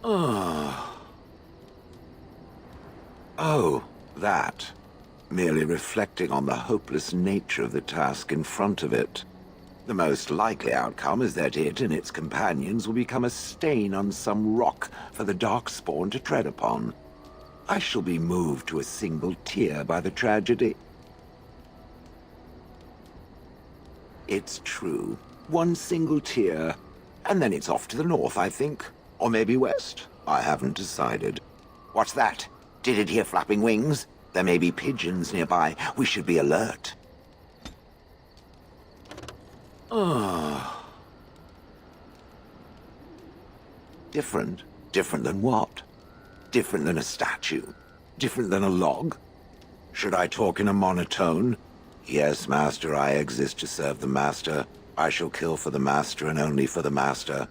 Oh. Oh, that. Merely reflecting on the hopeless nature of the task in front of it. The most likely outcome is that it and its companions will become a stain on some rock for the Darkspawn to tread upon. I shall be moved to a single tear by the tragedy. It's true. One single tear, and then it's off to the north, I think. Or maybe west. I haven't decided. What's that? Did it hear flapping wings? There may be pigeons nearby. We should be alert. Ah. Different? Different than what? Different than a statue? Different than a log? Should I talk in a monotone? Yes, Master, I exist to serve the Master. I shall kill for the Master and only for the Master.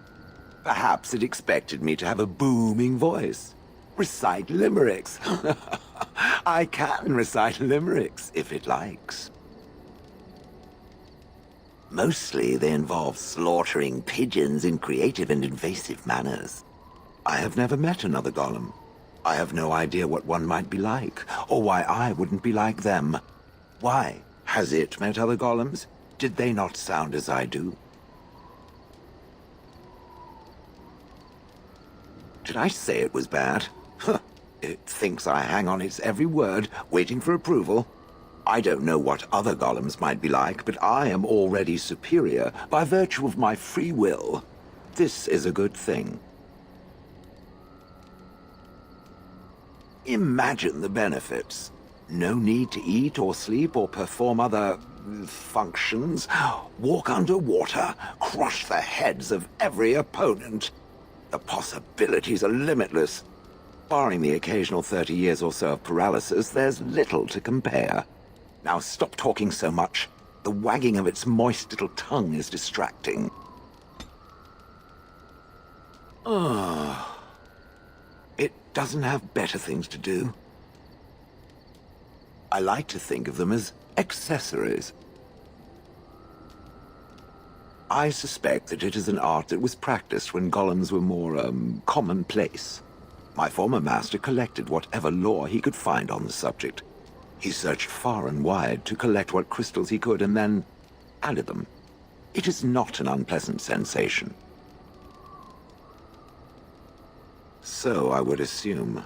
Perhaps it expected me to have a booming voice. Recite limericks. I can recite limericks, if it likes. Mostly they involve slaughtering pigeons in creative and invasive manners. I have never met another golem. I have no idea what one might be like, or why I wouldn't be like them. Why? Has it met other golems? Did they not sound as I do? Did I say it was bad? Huh. It thinks I hang on its every word, waiting for approval. I don't know what other golems might be like, but I am already superior by virtue of my free will. This is a good thing. Imagine the benefits. No need to eat or sleep or perform other functions. Walk underwater, crush the heads of every opponent. The possibilities are limitless. Barring the occasional 30 years or so of paralysis, there's little to compare. Now stop talking so much. The wagging of its moist little tongue is distracting. It doesn't have better things to do. I like to think of them as accessories. I suspect that it is an art that was practiced when golems were more, commonplace. My former master collected whatever lore he could find on the subject. He searched far and wide to collect what crystals he could and then added them. It is not an unpleasant sensation. So I would assume.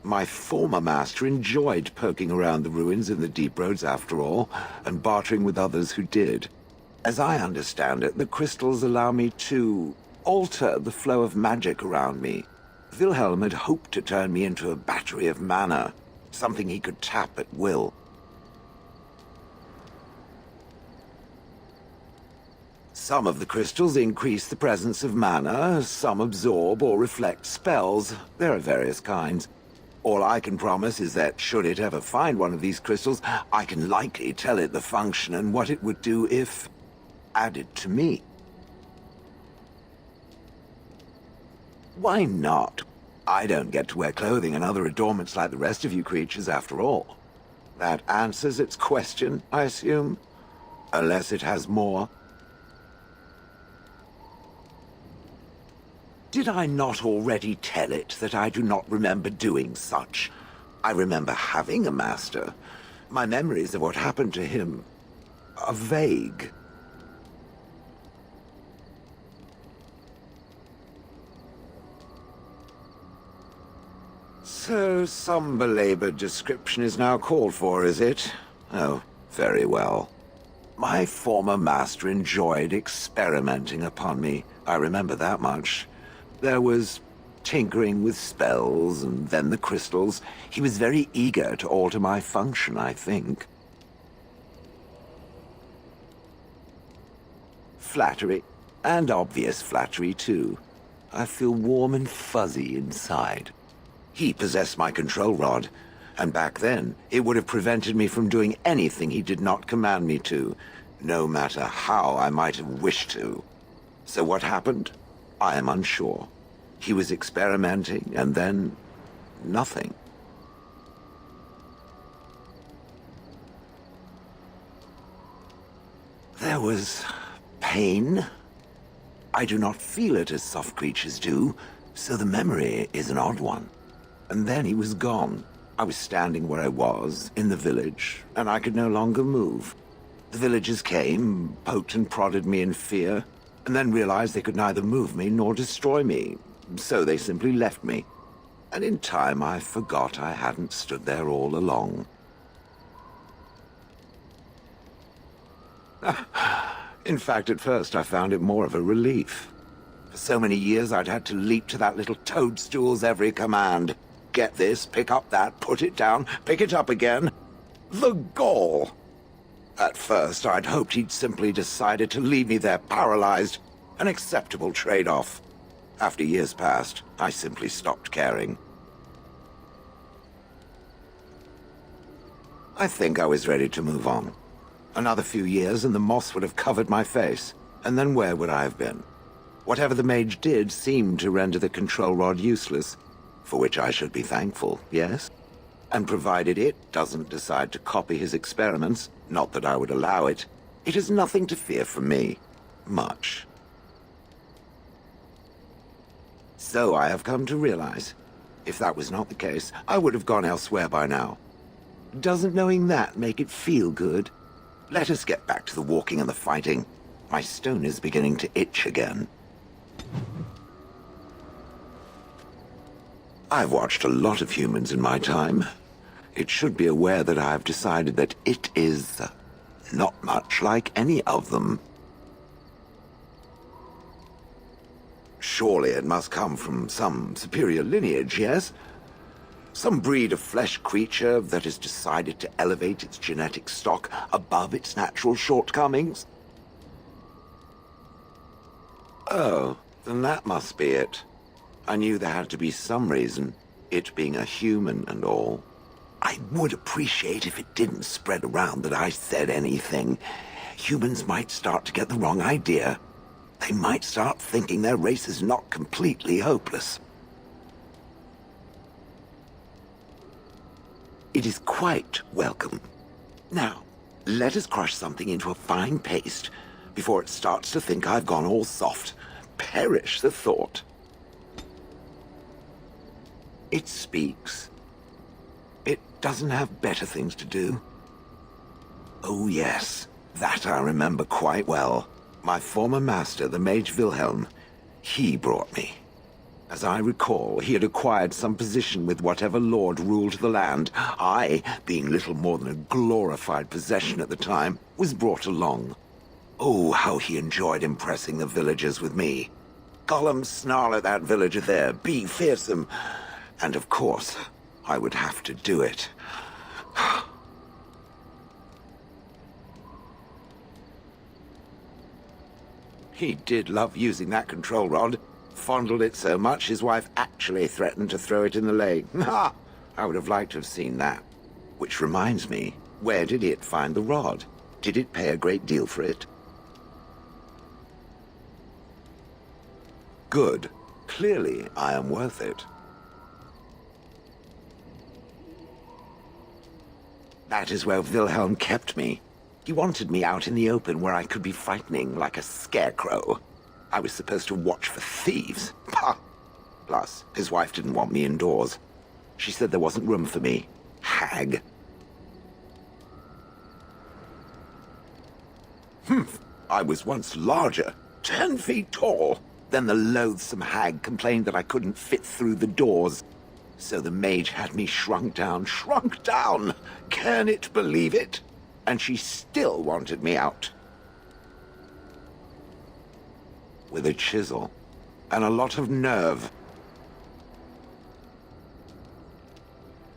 My former master enjoyed poking around the ruins in the deep roads after all, and bartering with others who did. As I understand it, the crystals allow me to alter the flow of magic around me. Wilhelm had hoped to turn me into a battery of mana, something he could tap at will. Some of the crystals increase the presence of mana, some absorb or reflect spells. There are various kinds. All I can promise is that should it ever find one of these crystals, I can likely tell it the function and what it would do if added to me. Why not? I don't get to wear clothing and other adornments like the rest of you creatures after all. That answers its question, I assume? Unless it has more. Did I not already tell it that I do not remember doing such? I remember having a master. My memories of what happened to him are vague. So some belabored description is now called for, is it? Oh, very well. My former master enjoyed experimenting upon me. I remember that much. There was tinkering with spells, and then the crystals. He was very eager to alter my function, I think. Flattery, and obvious flattery, too. I feel warm and fuzzy inside. He possessed my control rod, and back then, it would have prevented me from doing anything he did not command me to, no matter how I might have wished to. So what happened? I am unsure. He was experimenting, and then nothing. There was pain. I do not feel it as soft creatures do. So the memory is an odd one. And then he was gone. I was standing where I was, in the village, and I could no longer move. The villagers came, poked and prodded me in fear, and then realized they could neither move me nor destroy me. So they simply left me. And in time, I forgot I hadn't stood there all along. In fact, at first, I found it more of a relief. For so many years, I'd had to leap to that little toadstool's every command. Get this, pick up that, put it down, pick it up again. The gall! At first, I'd hoped he'd simply decided to leave me there paralyzed. An acceptable trade-off. After years passed, I simply stopped caring. I think I was ready to move on. Another few years and the moss would have covered my face. And then where would I have been? Whatever the mage did seemed to render the control rod useless. For which I should be thankful, yes? And provided it doesn't decide to copy his experiments, not that I would allow it, it is nothing to fear from me. Much. So I have come to realize, if that was not the case, I would have gone elsewhere by now. Doesn't knowing that make it feel good? Let us get back to the walking and the fighting. My stone is beginning to itch again. I've watched a lot of humans in my time. It should be aware that I've decided that it is not much like any of them. Surely it must come from some superior lineage, yes? Some breed of flesh creature that has decided to elevate its genetic stock above its natural shortcomings? Oh, then that must be it. I knew there had to be some reason, it being a human and all. I would appreciate if it didn't spread around that I said anything. Humans might start to get the wrong idea. They might start thinking their race is not completely hopeless. It is quite welcome. Now, let us crush something into a fine paste before it starts to think I've gone all soft. Perish the thought. It speaks. It doesn't have better things to do. Oh yes, that I remember quite well. My former master, the mage Wilhelm, he brought me. As I recall, he had acquired some position with whatever lord ruled the land. I, being little more than a glorified possession at the time, was brought along. Oh, how he enjoyed impressing the villagers with me. Gollum, snarl at that villager there, be fearsome. And of course, I would have to do it. He did love using that control rod. Fondled it so much, his wife actually threatened to throw it in the lake. Ha! I would have liked to have seen that. Which reminds me, where did it find the rod? Did it pay a great deal for it? Good. Clearly, I am worth it. That is where Wilhelm kept me. He wanted me out in the open where I could be frightening like a scarecrow. I was supposed to watch for thieves. Pah! Plus, his wife didn't want me indoors. She said there wasn't room for me. Hag. Humph! I was once larger, 10 feet tall. Then the loathsome hag complained that I couldn't fit through the doors. So the mage had me shrunk down. Can it believe it? And she still wanted me out. With a chisel and a lot of nerve.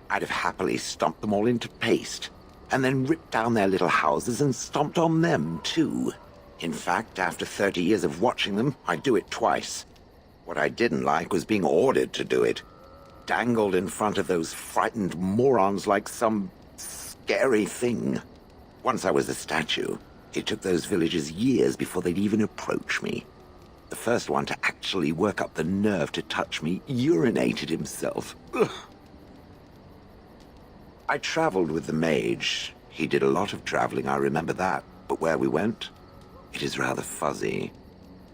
I'd have happily stomped them all into paste, and then ripped down their little houses and stomped on them, too. In fact, after 30 years of watching them, I'd do it twice. What I didn't like was being ordered to do it. Dangled in front of those frightened morons like some scary thing. Once I was a statue, it took those villagers years before they'd even approach me. The first one to actually work up the nerve to touch me urinated himself. Ugh. I traveled with the mage. He did a lot of traveling, I remember that. But where we went, it is rather fuzzy.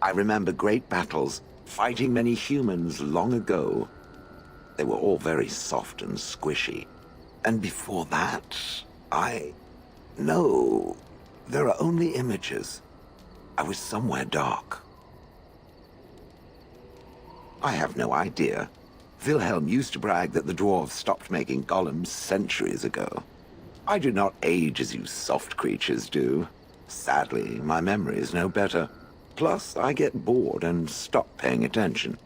I remember great battles, fighting many humans long ago. They were all very soft and squishy. And before that, No, there are only images. I was somewhere dark. I have no idea. Wilhelm used to brag that the dwarves stopped making golems centuries ago. I do not age as you soft creatures do. Sadly, my memory is no better. Plus, I get bored and stop paying attention.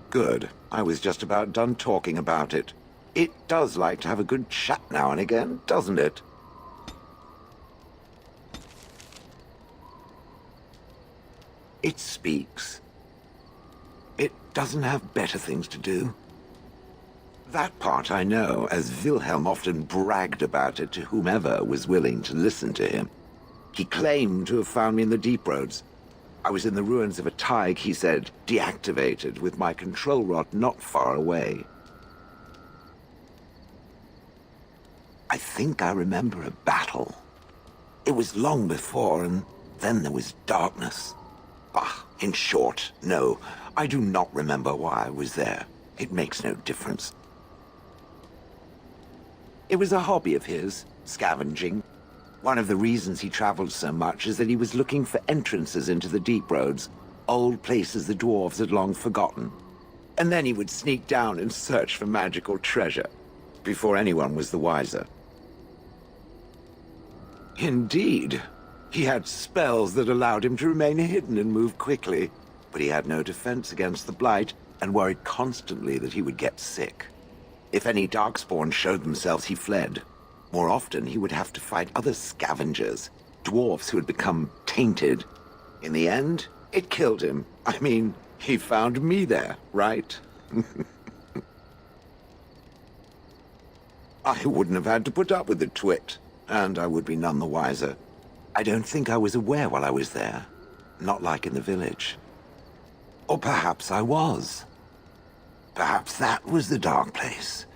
Good. I was just about done talking about it. It does like to have a good chat now and again, doesn't it? It speaks. It doesn't have better things to do. That part I know, as Wilhelm often bragged about it to whomever was willing to listen to him. He claimed to have found me in the deep roads. I was in the ruins of a Tig, he said, deactivated, with my control rod not far away. I think I remember a battle. It was long before, and then there was darkness. Bah, in short, no, I do not remember why I was there. It makes no difference. It was a hobby of his, scavenging. One of the reasons he traveled so much is that he was looking for entrances into the deep roads, old places the dwarves had long forgotten. And then he would sneak down and search for magical treasure, before anyone was the wiser. Indeed. He had spells that allowed him to remain hidden and move quickly, but he had no defense against the blight and worried constantly that he would get sick. If any darkspawn showed themselves, he fled. More often, he would have to fight other scavengers, dwarves who had become tainted. In the end, it killed him. I mean, he found me there, right? I wouldn't have had to put up with the twit, and I would be none the wiser. I don't think I was aware while I was there. Not like in the village. Or perhaps I was. Perhaps that was the dark place,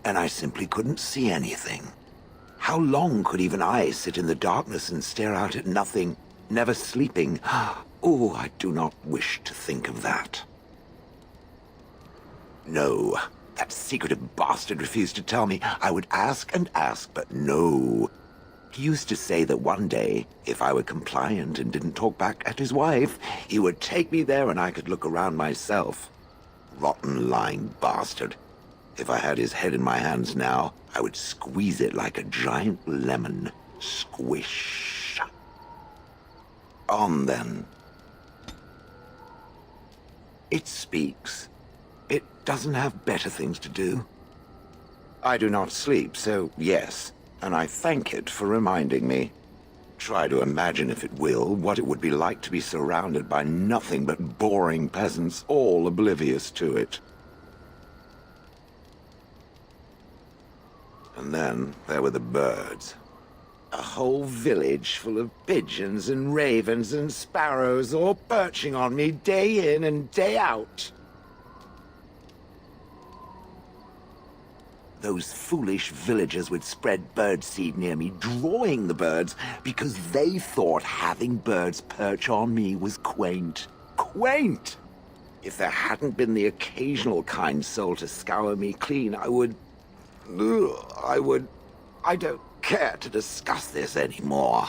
and I simply couldn't see anything. How long could even I sit in the darkness and stare out at nothing, never sleeping? Oh, I do not wish to think of that. No, that secretive bastard refused to tell me. I would ask and ask, but no. He used to say that one day, if I were compliant and didn't talk back at his wife, he would take me there and I could look around myself. Rotten, lying bastard. If I had his head in my hands now, I would squeeze it like a giant lemon. Squish. On then. It speaks. It doesn't have better things to do. I do not sleep, so yes, and I thank it for reminding me. Try to imagine, if it will, what it would be like to be surrounded by nothing but boring peasants, all oblivious to it. And then there were the birds. A whole village full of pigeons and ravens and sparrows all perching on me day in and day out. Those foolish villagers would spread birdseed near me, drawing the birds, because they thought having birds perch on me was quaint. Quaint! If there hadn't been the occasional kind soul to scour me clean, I don't care to discuss this anymore.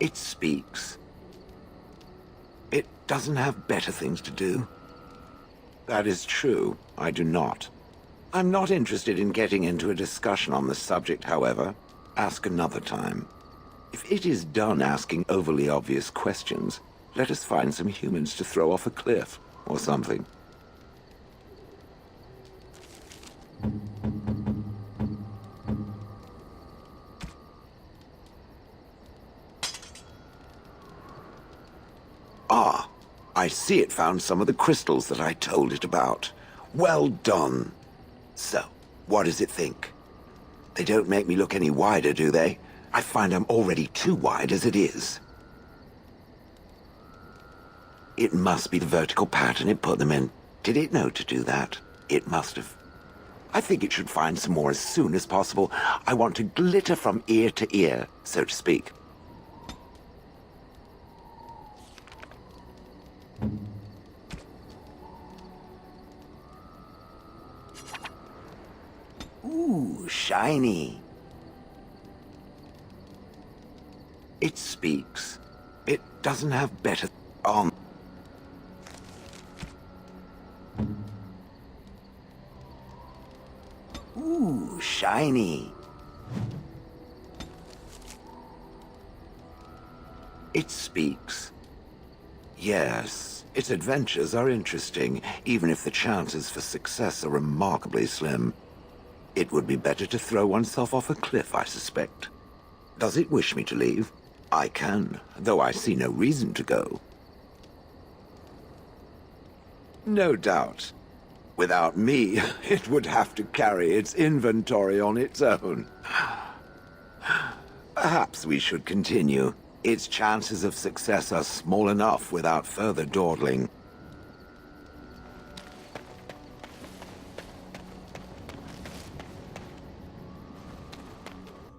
It speaks. It doesn't have better things to do. That is true. I do not. I'm not interested in getting into a discussion on the subject, however. Ask another time. If it is done asking overly obvious questions, let us find some humans to throw off a cliff, or something. Ah, I see it found some of the crystals that I told it about. Well done. So, what does it think? They don't make me look any wider, do they? I find I'm already too wide as it is. It must be the vertical pattern it put them in. Did it know to do that? It must have. I think it should find some more as soon as possible. I want to glitter from ear to ear, so to speak. Ooh, shiny. It speaks. It doesn't have better on. Ooh, shiny. It speaks. Yes, its adventures are interesting, even if the chances for success are remarkably slim. It would be better to throw oneself off a cliff, I suspect. Does it wish me to leave? I can, though I see no reason to go. No doubt. Without me, it would have to carry its inventory on its own. Perhaps we should continue. Its chances of success are small enough without further dawdling.